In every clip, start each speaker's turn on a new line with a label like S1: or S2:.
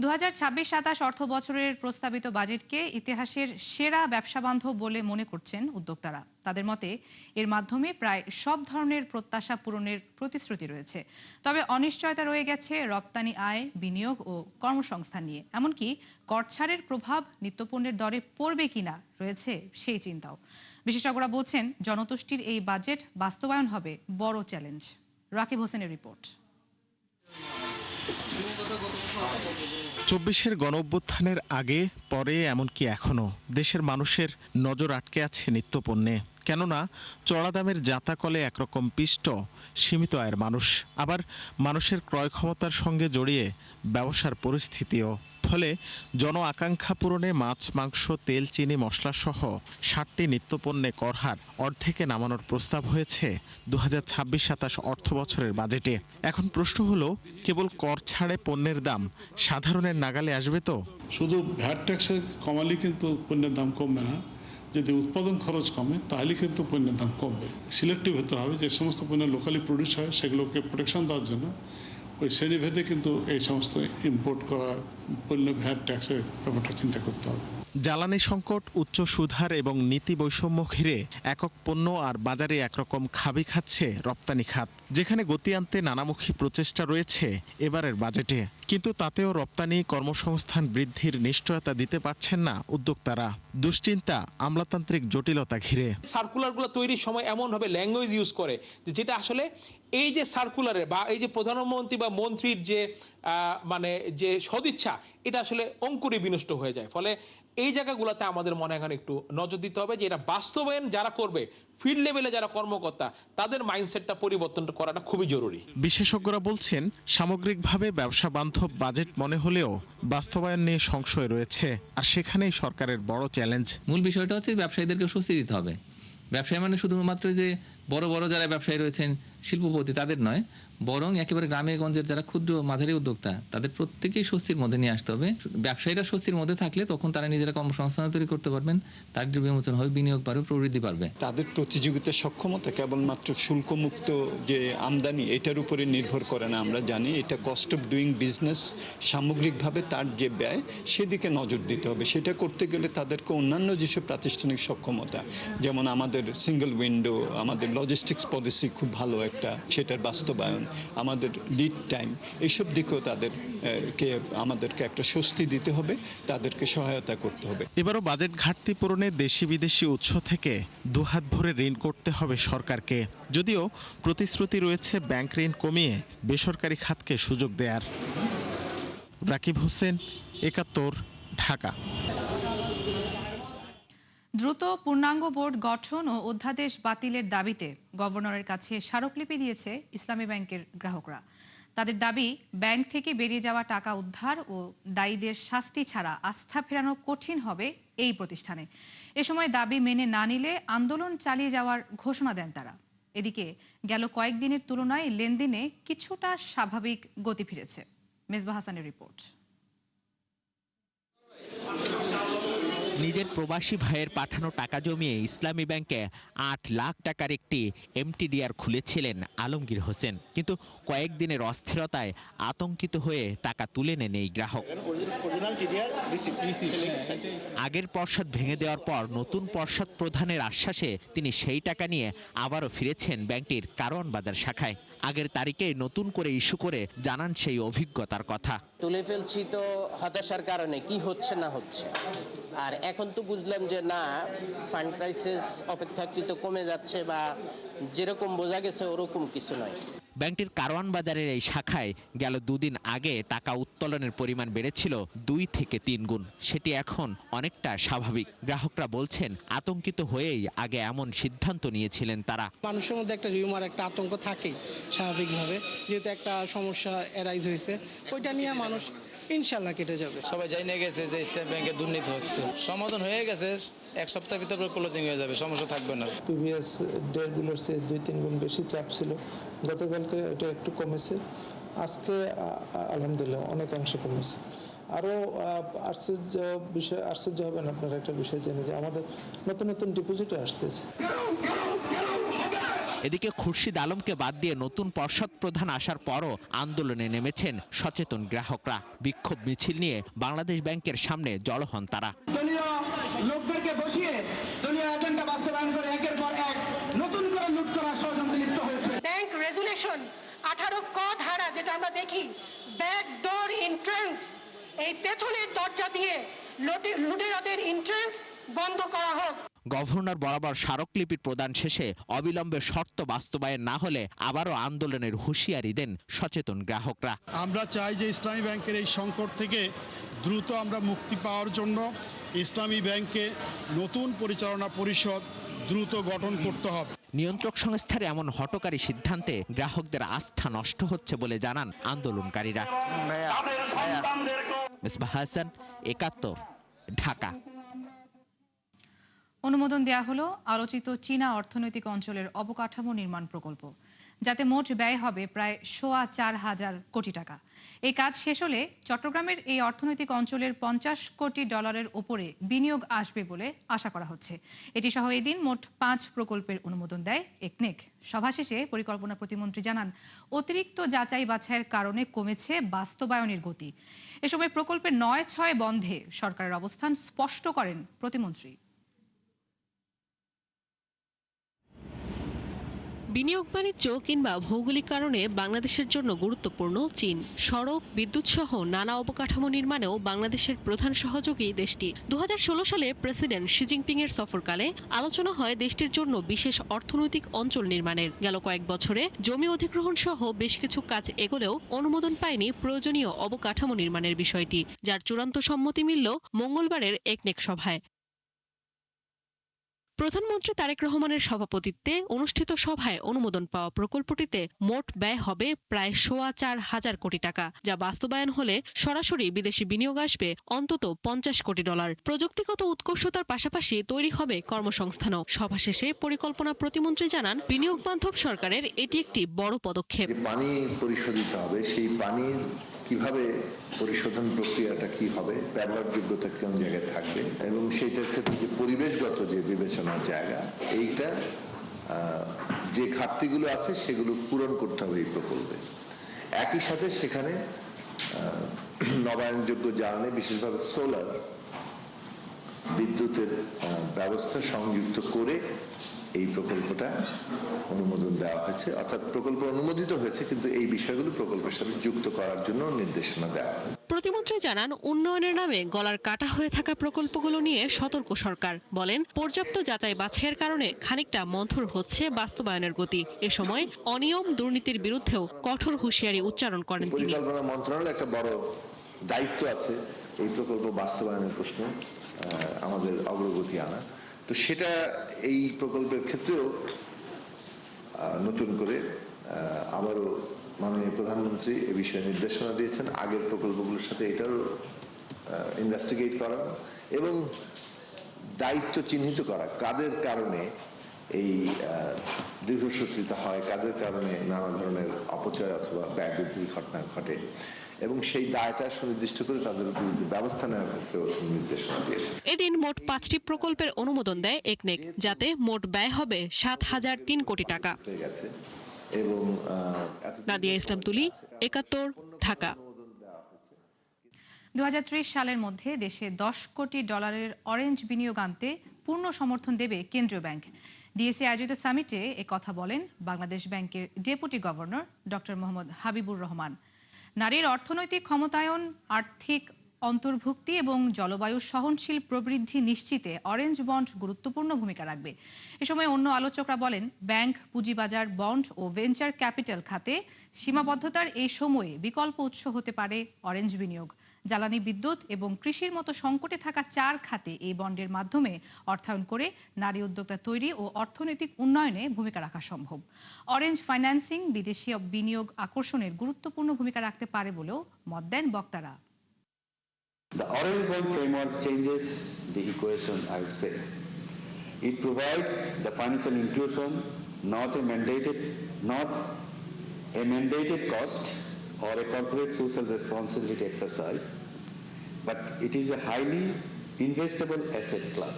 S1: 2026-27 অর্থ বছরের প্রস্তাবিত বাজেটকে ইতিহাসের সেরা ব্যবসাবান্ধব বলে মনে করছেন উদ্যোক্তারা। তাদের মতে এর মাধ্যমে প্রায় সব ধরনের প্রত্যাশা পূরণের প্রতিশ্রুতি রয়েছে। তবে অনিশ্চয়তা রয়ে গেছে রপ্তানি আয়, বিনিয়োগ ও কর্মসংস্থান নিয়ে। এমনকি কর ছাড়ের প্রভাব নিত্যপণ্যের দরে পড়বে কিনা রয়েছে সেই চিন্তাও। বিশেষজ্ঞরা বলছেন জনতুষ্টির এই বাজেট বাস্তবায়ন হবে বড় চ্যালেঞ্জ। রাকিব হোসেনের রিপোর্ট।
S2: 24-এর গণঅভ্যুত্থানের আগে পরে এমনকি এখনো দেশের মানুষের নজর আটকে আছে নিত্যপণ্যে। কেননা চড়া দামের জাঁতাকলে একরকম পিষ্ট সীমিত আয়ের মানুষ, আবার মানুষের ক্রয় ক্ষমতার সঙ্গে জড়িয়ে ব্যবসার পরিস্থিতিও। ফলে জন আকাঙ্ক্ষা পূরণে মাছ, মাংস, তেল, চিনি, মশলাসহ 60টি নিত্যপণ্যে করহার অর্ধেকে নামানোর প্রস্তাব হয়েছে 2026-27 অর্থ বছরের বাজেটে। এখন প্রশ্ন হলো, কেবল কর ছাড়ে পণ্যের দাম সাধারণের নাগালে আসবে তো?
S3: শুধু ভ্যাট ট্যাক্সে কমালে কিন্তু পণ্যের দাম কমবে না। যদি উৎপাদন খরচ কমে তাহলে কিন্তু পণ্যের দাম কমবে। সিলেক্টিভ হতে হবে, যে সমস্ত পণ্য লোকালি প্রডিউস হয় সেগুলোকে প্রোটেকশন দেওয়ার জন্য ওই শ্রেণীভেদে কিন্তু এই সমস্ত ইম্পোর্ট করা পণ্য ভ্যাট ট্যাক্সের ব্যাপারটা চিন্তা করতে হবে।
S2: জ্বালানি সংকট, উচ্চ সুদহার এবং নীতি বৈষম্য ঘিরে একক পণ্য আর বাজারে একরকম খাবি খাচ্ছে রপ্তানি খাত, যেখানে গতি আনতে নানামুখী প্রচেষ্টা রয়েছে এবারের বাজেটে। কিন্তু তাতেও রপ্তানি কর্মসংস্থান বৃদ্ধির নিশ্চয়তা দিতে পারছেন না উদ্যোক্তারা। দুশ্চিন্তা আমলাতান্ত্রিক জটিলতা ঘিরে।
S4: সার্কুলারগুলো তৈরির সময় এমনভাবে ল্যাঙ্গুয়েজ ইউজ করে যেটা আসলে এই যে সার্কুলারে বা এই যে প্রধানমন্ত্রী বা মন্ত্রীর যে যে সদিচ্ছা, এটা আসলে অঙ্কুরে বিনষ্ট হয়ে যায়। ফলে এই জায়গাগুলোতে আমাদের মনে এখন একটু নজর দিতে হবে যে এটা বাস্তবায়ন যারা করবে, ফিল্ড লেভেলে যারা কর্মকর্তা, তাদের মাইন্ডসেটটা পরিবর্তন করাটা খুবই জরুরি।
S2: বিশেষজ্ঞরা বলছেন সামগ্রিকভাবে ব্যবসা বান্ধব বাজেট মনে হলেও বাস্তবায়ন নিয়ে সংশয় রয়েছে, আর সেখানেই সরকারের বড় চ্যালেঞ্জ।
S5: মূল বিষয়টা হচ্ছে ব্যবসায়ীদেরকে স্বস্তি দিতে হবে। ব্যবসায়ী মানে শুধুমাত্র যে বড় বড় যারা ব্যবসায়ী রয়েছেন শিল্পপতি তাদের নয়, বরং একেবারে গ্রামে গঞ্জের যারা ক্ষুদ্র মাঝারি উদ্যোক্তা তাদের প্রত্যেকেই স্বস্তির মধ্যে নিয়ে আসতে হবে। ব্যবসায়ীরা স্বস্তির মধ্যে থাকলে তখন তারা নিজেরা কর্মসংস্থান তৈরি করতে পারবেন, তার বিমোচন হবে, বিনিয়োগ বাড়বে, প্রবৃদ্ধি পারবে।
S6: তাদের প্রতিযোগিতার সক্ষমতা কেবলমাত্র শুল্কমুক্ত যে আমদানি এটার উপরে নির্ভর করে না। আমরা জানি এটা কস্ট অফ ডুইং বিজনেস, সামগ্রিকভাবে তার যে ব্যয় সেদিকে নজর দিতে হবে। সেটা করতে গেলে তাদেরকে অন্যান্য যেসব প্রাতিষ্ঠানিক সক্ষমতা, যেমন আমাদের সিঙ্গেল উইন্ডো, আমাদের লজিস্টিক্স পলিসি খুব ভালো একটা, সেটার বাস্তবায়ন, আমাদের লিড টাইম, এইসব দিকেও আমাদেরকে একটা স্বস্তি দিতে হবে, তাদেরকে সহায়তা করতে হবে।
S2: এবারও বাজেট ঘাটতি পূরণে দেশি বিদেশি উৎস থেকে দুহাত ভরে ঋণ করতে হবে সরকারকে। যদিও প্রতিশ্রুতি রয়েছে ব্যাংক ঋণ কমিয়ে বেসরকারি খাতকে সুযোগ দেয়ার। রাকিব হোসেন, ৭১, ঢাকা।
S1: দ্রুত পূর্ণাঙ্গ বোর্ড গঠন ও অধ্যাদেশ বাতিলের দাবিতে গভর্নরের কাছে স্মারকলিপি দিয়েছে ইসলামী ব্যাংকের গ্রাহকরা। তাদের দাবি, ব্যাংক থেকে বেরিয়ে যাওয়া টাকা উদ্ধার ও দায়ীদের শাস্তি ছাড়া আস্থা ফেরানো কঠিন হবে এই প্রতিষ্ঠানে। এ সময় দাবি মেনে না নিলে আন্দোলন চালিয়ে যাওয়ার ঘোষণা দেন তারা। এদিকে গেল কয়েকদিনের তুলনায় লেনদেনে কিছুটা স্বাভাবিক গতি ফিরেছে। মেজবা হাসানের রিপোর্ট।
S7: নিজের প্রবাসী ভাইয়ের পাঠানো টাকা জমিয়ে ইসলামী ব্যাংকে ৮ লাখ টাকার একটি এমটিডিআর খুলেছিলেন আলমগীর হোসেন, কিন্তু কয়েকদিনের অস্থিরতায় আতঙ্কিত হয়ে টাকা তুলে নেন এই গ্রাহক। আগের পর্ষদ ভেঙে দেওয়ার পর নতুন পর্ষদ প্রধানের আশ্বাসে তিনি সেই টাকা নিয়ে আবারও ফিরেছেন ব্যাংকটির কারওয়ান বাজার শাখায়। আগের তারিখে নতুন করে ইস্যু করে জানান সেই অভিজ্ঞতার কথা।
S8: তুলে ফেলছি তো হতাশার কারণে, কি হচ্ছে না হচ্ছে, আর এখন তো বুঝলাম যে না, ফান্ড ক্রাইসিস অপেক্ষাকৃত কমে যাচ্ছে বা যেরকম বোঝা গেছে ওরকম কিছু নয়।
S7: ব্যাংকটির কারওয়ান বাজারের এই শাখায় গেল দুদিন আগে টাকা উত্তোলনের পরিমাণ বেড়েছিল ২ থেকে ৩ গুণ। সেটি এখন অনেকটা স্বাভাবিক। গ্রাহকরা বলছেন আতঙ্কিত হয়েই আগে এমন সিদ্ধান্ত নিয়েছিলেন তারা।
S9: মানুষের মধ্যে একটা রিউমার, একটা আতঙ্ক থাকেই স্বাভাবিকভাবে, যেহেতু একটা সমস্যা এরাইজ হয়েছে, ওইটা নিয়ে মানুষ ইনশাল্লাহ কেটে যাবে।
S10: সবাই জানিয়ে গেছে যে স্টেট ব্যাংকে দুর্নীতি হচ্ছে, সমাধান হয়ে গেছে, ১ সপ্তাহের ভিতরে ক্লোজিং হয়ে যাবে, সমস্যা থাকবে না।
S11: প্রিভিয়াস ডেটগুলোর চেয়ে ২-৩ গুণ বেশি চাপ ছিল, গতকালকে এটা একটু কমেছে, আজকে আলহামদুলিল্লাহ অনেকাংশে কমেছে। আরও আশ্চর্য হবেন আপনারা একটা বিষয় জেনে যে আমাদের নতুন নতুন ডিপোজিটও আসতেছে।
S7: এদিকে খুরশিদ আলমকে বাদ দিয়ে নতুন পর্ষদ প্রধান আসার পরও আন্দোলনে নেমেছেন সচেতন গ্রাহকরা। বিক্ষোভ মিছিল নিয়ে বাংলাদেশ ব্যাংকের সামনে জড়ো হন তারা।
S12: দলীয় লোকদেরকে বসিয়ে দলীয় এজেন্ডা বাস্তবায়ন করে একের পর এক নতুন করে লুট করা ষড়যন্ত্রে লিপ্ত হয়েছে।
S13: ব্যাংক রেজুলেশন 18 ক ধারা, যেটা আমরা দেখি ব্যাক ডোর এন্ট্রান্স, এই পেছনের দরজা দিয়ে লুটেরাদের এন্ট্রান্স বন্ধ করা হোক।
S7: গভর্নর বরাবর স্মারকলিপি প্রদান শেষে অবিলম্বে শর্ত বাস্তবায়ন না হলে আবারও আন্দোলনের হুঁশিয়ারি দেন সচেতন গ্রাহকরা।
S14: আমরা চাই যে ইসলামী ব্যাংকের এই সংকট থেকে দ্রুত আমরা মুক্তি পাওয়ার জন্য ইসলামী ব্যাংকে নতুন পরিচালনা পরিষদ দ্রুত গঠন করতে হবে।
S7: নিয়ন্ত্রক সংস্থার এমন হঠকারী সিদ্ধান্তে গ্রাহকদের আস্থা নষ্ট হচ্ছে বলে জানান আন্দোলনকারীরা। মিসবাহ হাসান, একাত্তর, ঢাকা।
S1: অনুমোদন দেয়া হলো আলোচিত চীনা অর্থনৈতিক অঞ্চলের অবকাঠামো নির্মাণ প্রকল্প, যাতে মোট ব্যয় হবে প্রায় $4,500 কোটি টাকা। এই কাজ শেষ হলে চট্টগ্রামের এই অর্থনৈতিক অঞ্চলের $50 কোটি ওপরে বিনিয়োগ আসবে বলে আশা করা হচ্ছে। এটি সহ এদিন মোট 5 প্রকল্পের অনুমোদন দেয় একনেক। সভা শেষে পরিকল্পনা প্রতিমন্ত্রী জানান, অতিরিক্ত যাচাই বাছাইয়ের কারণে কমেছে বাস্তবায়নের গতি। এ সময় প্রকল্পের 9-6 বন্ধে সরকারের অবস্থান স্পষ্ট করেন প্রতিমন্ত্রী।
S15: বিনিয়োগ বাণিজ্য কিংবা ভৌগোলিক কারণে বাংলাদেশের জন্য গুরুত্বপূর্ণ চীন। সড়ক, বিদ্যুৎ সহ নানা অবকাঠামো নির্মাণেও বাংলাদেশের প্রধান সহযোগী দেশটি। 2016 সালে প্রেসিডেন্ট শি জিনপিং এর সফরকালে আলোচনা হয় দেশটির জন্য বিশেষ অর্থনৈতিক অঞ্চল নির্মাণের। গেল কয়েক বছরে জমি অধিগ্রহণ সহ বেশ কিছু কাজ এগোলেও অনুমোদন পায়নি প্রয়োজনীয় অবকাঠামো নির্মাণের বিষয়টি, যার চূড়ান্ত সম্মতি মিলল মঙ্গলবারের একনেক সভায়। প্রধানমন্ত্রী তারেক রহমানের সভাপতিত্বে অনুষ্ঠিত সভায় অনুমোদন পাওয়া প্রকল্পটিতে মোট ব্যয় হবে প্রায় $4,500 কোটি টাকা, যা বাস্তবায়ন হলে সরাসরি বিদেশি বিনিয়োগ আসবে অন্তত $50 কোটি। প্রযুক্তিগত উৎকর্ষতার পাশাপাশি তৈরি হবে কর্মসংস্থানও। সভা শেষে পরিকল্পনা প্রতিমন্ত্রী জানান, বিনিয়োগ বান্ধব সরকারের এটি একটি বড় পদক্ষেপ।
S16: পানি পরিশোধিত হবে, সেই পানির কিভাবে পরিশোধন প্রক্রিয়াটা কি হবে, ব্যবহারযোগ্যতা কোন জায়গায় থাকবে, এবং সেইটার ক্ষেত্রে যে পরিবেশগত যে বিবেচনার জায়গা, এইটা যে ঘাটতিগুলো আছে সেগুলো পূরণ করতে হবে এই প্রকল্পে। একই সাথে সেখানে নবায়নযোগ্য জ্বালানি, বিশেষভাবে সোলার বিদ্যুতের ব্যবস্থা সংযুক্ত করে এই প্রকল্পটা অনুমোদন দেওয়া হয়েছে। অর্থাৎ প্রকল্প অনুমোদিত হয়েছে, কিন্তু এই বিষয়গুলো প্রকল্পের সাথে যুক্ত করার জন্য নির্দেশনা দেওয়া হয়েছে।
S15: প্রতিমন্ত্রী জানান, উন্নয়নের নামে গলার কাটা হয়ে থাকা প্রকল্পগুলো নিয়ে সতর্ক সরকার। বলেন, পর্যাপ্ত যাচাই বাছাইয়ের কারণে খানিকটা মন্থর হচ্ছে বাস্তবায়নের গতি। এ সময় অনিয়ম, দুর্নীতির বিরুদ্ধেও কঠোর হুঁশিয়ারি উচ্চারণ করেন তিনি।
S16: পরিকল্পনা মন্ত্রণালয়ের একটা বড় দায়িত্ব আছে এই প্রকল্প বাস্তবায়নের প্রশ্নে আমাদের অগ্রগতি আনা। তো সেটা এই প্রকল্পের ক্ষেত্রেও নতুন করে আবারও মাননীয় প্রধানমন্ত্রী এ বিষয়ে নির্দেশনা দিয়েছেন, আগের প্রকল্পগুলোর সাথে এটাও ইনভেস্টিগেট করা এবং দায়িত্ব চিহ্নিত করা, কাদের কারণে এই দীর্ঘসূত্রিতা হয়, কাদের কারণে নানা ধরনের অপচয় অথবা ব্যয় বৃদ্ধির ঘটনা ঘটে, এবং সেই দায়টা সুনির্দিষ্ট করে তাদের বিরুদ্ধে ব্যবস্থা নেওয়ার ক্ষেত্রে নির্দেশনা দিয়েছে।
S15: এদিন মোট 5টি প্রকল্পের অনুমোদন দেয় একনেক, যাতে মোট ব্যয় হবে $7,003 কোটি টাকা।
S16: এবং
S15: নাদিয়া ইসলাম তুলি, একাত্তর, ঢাকা।
S1: 2030 সালের মধ্যে দেশে $10 কোটি অরেঞ্জ বিনিয়োগ আনতে পূর্ণ সমর্থন দেবে কেন্দ্রীয় ব্যাংক। ডিএসি আয়োজিত সামিটে কথা বলেন বাংলাদেশ ব্যাংকের deputy governor doctor Mohammad Habibur Rahman. নারীর অর্থনৈতিক ক্ষমতায়ন, আর্থিক অন্তর্ভুক্তি এবং জলবায়ু সহনশীল প্রবৃদ্ধি নিশ্চিতে অরেঞ্জ বন্ড গুরুত্বপূর্ণ ভূমিকা রাখবে। এ সময় অন্য আলোচকরা বলেন, ব্যাংক, পুঁজিবাজার, বন্ড ও ভেঞ্চার ক্যাপিটাল খাতে সীমাবদ্ধতার এই সময়ে বিকল্প উৎস হতে পারে অরেঞ্জ বিনিয়োগ। জ্বালানি, বিদ্যুৎ এবং কৃষির মতো সংকটে থাকা 4 খাতে এই বন্ডের মাধ্যমে অর্থায়ন করে নারী উদ্যোক্তা তৈরি ও অর্থনৈতিক উন্নয়নে ভূমিকা রাখা সম্ভব। অরেঞ্জ ফাইন্যান্সিং বিদেশি বিনিয়োগ আকর্ষণের গুরুত্বপূর্ণ ভূমিকা রাখতে পারে বলেও মত দেন বক্তারা।
S17: The Orange Bond framework changes the equation, I would say. It provides the financial inclusion, not a mandated cost or a corporate social responsibility exercise, but it is a highly investable asset class.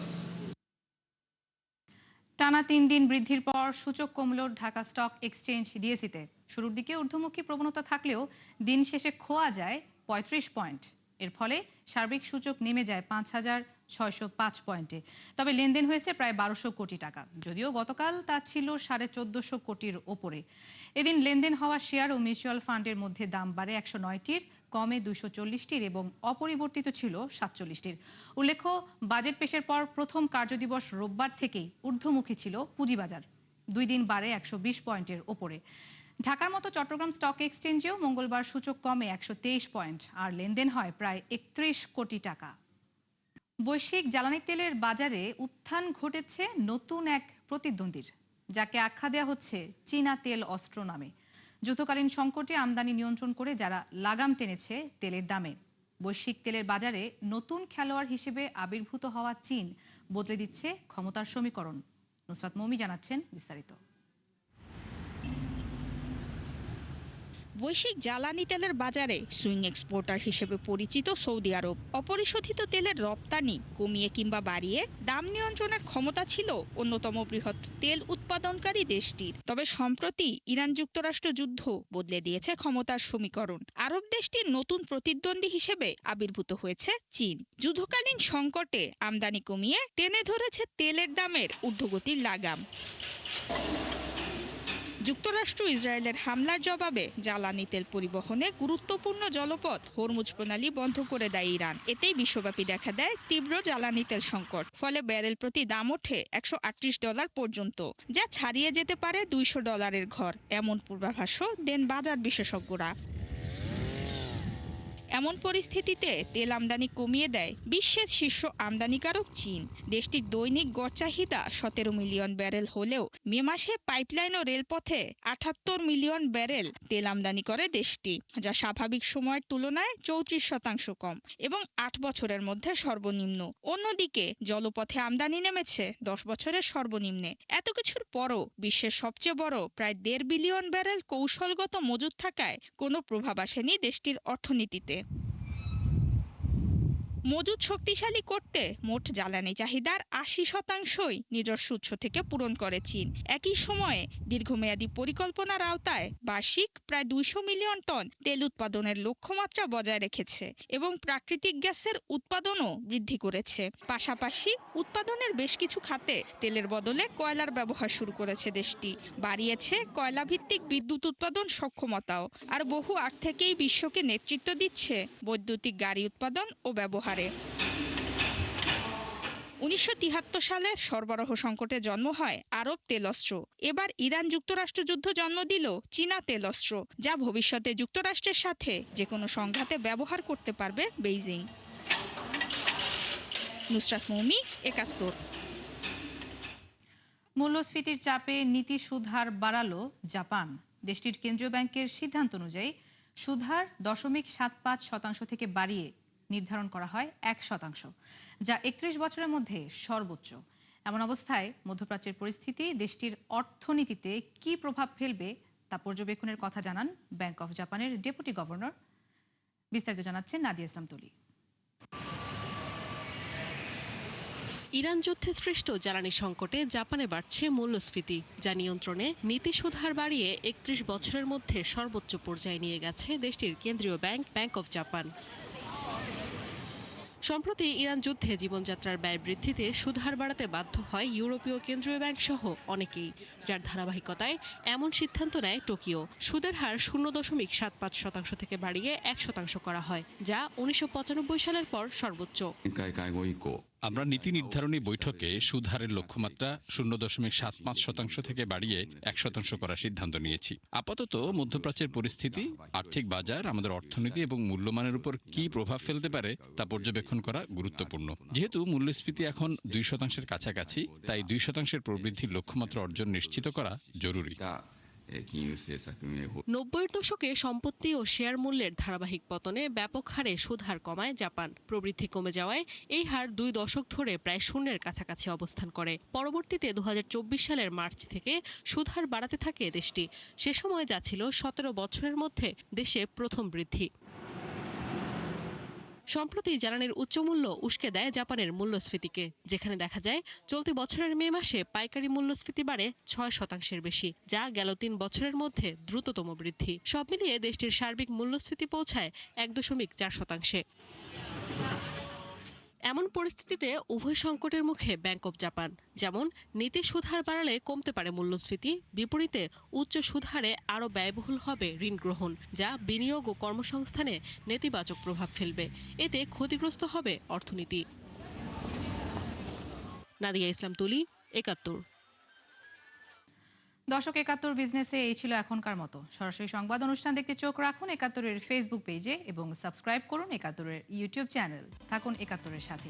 S1: টানা 3 দিন বৃদ্ধির পর সূচক কমল Dhaka stock exchange ডিএসইতে। শুরুর দিকে ঊর্ধ্বমুখী প্রবণতা থাকলেও দিন শেষে খোয়া যায় 35 পয়েন্ট। এর ফলে সার্বিক সূচক নেমে যায় 5,605 পয়েন্টে। তবে লেনদেন হয়েছে প্রায় 1200 কোটি টাকা, যদিও গতকাল তা ছিল 1450 কোটির ওপরে। এদিন লেনদেন হওয়া শেয়ার ও মিউচুয়াল ফান্ডের মধ্যে দাম বাড়ে 109টির, কমে 240টির এবং অপরিবর্তিত ছিল 47টির। উল্লেখ্য, বাজেট পেশের পর প্রথম কার্যদিবস রোববার থেকেই ঊর্ধ্বমুখী ছিল পুঁজিবাজার। 2 দিন বাড়ে 120 পয়েন্টের ওপরে। ঢাকার মতো চট্টগ্রাম স্টক এক্সচেঞ্জেও মঙ্গলবার সূচক কমে 123 পয়েন্ট আর লেনদেন হয় প্রায় 31 কোটি টাকা। বৈশ্বিক জ্বালানি তেলের বাজারে উত্থান ঘটেছে নতুন এক প্রতিদ্বন্দ্বীর, যাকে আখ্যা দেওয়া হচ্ছে চীনা তেল অস্ত্র নামে। যুদ্ধকালীন সংকটে আমদানি নিয়ন্ত্রণ করে যারা লাগাম টেনেছে তেলের দামে। বৈশ্বিক তেলের বাজারে নতুন খেলোয়াড় হিসেবে আবির্ভূত হওয়া চীন বদলে দিচ্ছে ক্ষমতার সমীকরণ। নুসরাত মৌমি জানাচ্ছেন বিস্তারিত।
S18: বৈশ্বিক জ্বালানি তেলের বাজারে সুইং এক্সপোর্টার হিসেবে পরিচিত সৌদি আরব অপরিশোধিত তেলের রপ্তানি কমিয়ে কিংবা বাড়িয়ে দাম নিয়ন্ত্রণের ক্ষমতা ছিল অন্যতম বৃহৎ তেল উৎপাদনকারী দেশটির। তবে সম্প্রতি ইরান যুক্তরাষ্ট্র যুদ্ধ বদলে দিয়েছে ক্ষমতার সমীকরণ। আরব দেশটির নতুন প্রতিদ্বন্দ্বী হিসেবে আবির্ভূত হয়েছে চীন। যুদ্ধকালীন সংকটে আমদানি কমিয়ে টেনে ধরেছে তেলের দামের ঊর্ধ্বগতির লাগাম। যুক্তরাষ্ট্র ইসরায়েলের হামলার জবাবে জ্বালানি তেল পরিবহনে গুরুত্বপূর্ণ জলপথ হরমুজ প্রণালী বন্ধ করে দেয় ইরান। এতেই বিশ্বব্যাপী দেখা দেয় তীব্র জ্বালানি তেল সংকট। ফলে ব্যারেল প্রতি দাম ওঠে $138 পর্যন্ত, যা ছাড়িয়ে যেতে পারে $200 ঘর, এমন পূর্বাভাসও দেন বাজার বিশেষজ্ঞরা। এমন পরিস্থিতিতে তেল আমদানি কমিয়ে দেয় বিশ্বের শীর্ষ আমদানিকারক চীন। দেশটির দৈনিক গড় চাহিদা 17 মিলিয়ন ব্যারেল হলেও মে মাসে পাইপলাইন ও রেলপথে 78 মিলিয়ন ব্যারেল তেল আমদানি করে দেশটি, যা স্বাভাবিক সময়ের তুলনায় 34% কম এবং 8 বছরের মধ্যে সর্বনিম্ন। অন্যদিকে জলপথে আমদানি নেমেছে 10 বছরের সর্বনিম্নে। এত কিছুর পরও বিশ্বের সবচেয়ে বড় প্রায় 1.5 বিলিয়ন ব্যারেল কৌশলগত মজুদ থাকায় কোনো প্রভাব আসেনি দেশটির অর্থনীতিতে। মজুদ শক্তিশালী করতে মোট জ্বালানি চাহিদার 80%ই নিজস্ব উৎস থেকে পূরণ করে চীন। একই সময়ে দীর্ঘমেয়াদী পরিকল্পনার আওতায় বার্ষিক প্রায় 200 মিলিয়ন টন তেল উৎপাদনের লক্ষ্যমাত্রা বজায় রেখেছে এবং প্রাকৃতিক গ্যাসের উৎপাদনও বৃদ্ধি করেছে। পাশাপাশি উৎপাদনের বেশ কিছু খাতে তেলের বদলে কয়লার ব্যবহার শুরু করেছে দেশটি, বাড়িয়েছে কয়লাভিত্তিক বিদ্যুৎ উৎপাদন সক্ষমতাও। আর বহু আগ থেকেই বিশ্বকে নেতৃত্ব দিচ্ছে বৈদ্যুতিক গাড়ি উৎপাদন ও ব্যবহার। 1973 সালে সরবরাহ সংকটে জন্ম হয় আরব তেলঅস্ত্র। এবার ইরান যুক্তরাষ্ট্র যুদ্ধ জন্ম দিল চীনা তেলঅস্ত্র, যা ভবিষ্যতে যুক্তরাষ্ট্রের সাথে যে কোনো সংঘাতে ব্যবহার করতে পারবে বেইজিং। নুসরাত মৌমি, 71।
S1: মূল্যস্ফীতির চাপে নীতি সুদহার বাড়ালো জাপান। দেশটির কেন্দ্রীয় ব্যাংকের সিদ্ধান্ত অনুযায়ী সুদহার 0.75% থেকে বাড়িয়ে নির্ধারণ করা হয় 1%, যা 31 বছরের মধ্যে সর্বোচ্চ। এমন অবস্থায় মধ্যপ্রাচ্যের পরিস্থিতি দেশটির অর্থনীতিতে কী প্রভাব ফেলবে তা পর্যবেক্ষণের কথা জানান ব্যাংক অফ জাপানের ডেপুটি গভর্নর। বিস্তারিত জানাচ্ছেন নাদিয়া ইসলাম তুলি।
S15: ইরান যুদ্ধে সৃষ্ট জ্বালানি সংকটে জাপানে বাড়ছে মূল্যস্ফীতি, যা নিয়ন্ত্রণে নীতি সুদহার বাড়িয়ে 31 বছরের মধ্যে সর্বোচ্চ পর্যায়ে নিয়ে গেছে দেশটির কেন্দ্রীয় ব্যাংক, ব্যাংক অফ জাপান। সম্প্রতি ইরান যুদ্ধে জীবনযাত্রার ব্যয় বৃদ্ধিতে সুদহার বাড়াতে বাধ্য হয় ইউরোপীয় কেন্দ্রীয় ব্যাংক সহ অনেকেই, যার ধারাবাহিকতায় এমন সিদ্ধান্ত নেয় টোকিও। সুদের হার 0.75% থেকে বাড়িয়ে 1% করা হয়, যা 1995 সালের পর সর্বোচ্চ।
S19: আমরা নীতি নির্ধারণী বৈঠকে সুদহারের লক্ষ্যমাত্রা 0.75% থেকে বাড়িয়ে 1% করার সিদ্ধান্ত নিয়েছি। আপাতত মধ্যপ্রাচ্যের পরিস্থিতি, আর্থিক বাজার, আমাদের অর্থনীতি এবং মূল্যমানের উপর কী প্রভাব ফেলতে পারে তা পর্যবেক্ষণ করা গুরুত্বপূর্ণ। যেহেতু মূল্যস্ফীতি এখন 2%-এর কাছাকাছি, তাই 2%-এর প্রবৃদ্ধির লক্ষ্যমাত্রা অর্জন নিশ্চিত করা জরুরি।
S15: 90-এর দশকে সম্পত্তি ও শেয়ার মূল্যের ধারাবাহিক পতনে ব্যাপক হারে সুদহার কমায় জাপান। প্রবৃদ্ধি কমে যাওয়ায় এই হার 2 দশক ধরে প্রায় শূন্যের কাছাকাছি অবস্থান করে। পরবর্তীতে 2024 সালের মার্চ থেকে সুদহার বাড়াতে থাকে দেশটি। সে সময় যা ছিল 17 বছরের মধ্যে দেশে প্রথম বৃদ্ধি। সম্প্রতি জ্বালানির উচ্চমূল্য উস্কে দেয় জাপানের মূল্যস্ফীতিকে, যেখানে দেখা যায় চলতি বছরের মে মাসে পাইকারি মূল্যস্ফীতি বাড়ে 6% বেশি, যা গেল 3 বছরের মধ্যে দ্রুততম বৃদ্ধি। সব মিলিয়ে দেশটির সার্বিক মূল্যস্ফীতি পৌঁছায় 1.4%। এমন পরিস্থিতিতে উভয় সংকটের মুখে ব্যাংক অব জাপান। যেমন নীতি সুদহার বাড়ালে কমতে পারে মূল্যস্ফীতি, বিপরীতে উচ্চ সুদহারে আরও ব্যয়বহুল হবে ঋণ গ্রহণ, যা বিনিয়োগ ও কর্মসংস্থানে নেতিবাচক প্রভাব ফেলবে। এতে ক্ষতিগ্রস্ত হবে অর্থনীতি। নাদিয়া ইসলাম তুলি, ৭১।
S1: দর্শক, ৭১ বিজনেসে এই ছিল এখনকার মতো। সরাসরি সংবাদ অনুষ্ঠান দেখতে চোখ রাখুন ৭১-এর ফেসবুক পেজে এবং সাবস্ক্রাইব করুন ৭১-এর ইউটিউব চ্যানেল। থাকুন ৭১-এর সাথে।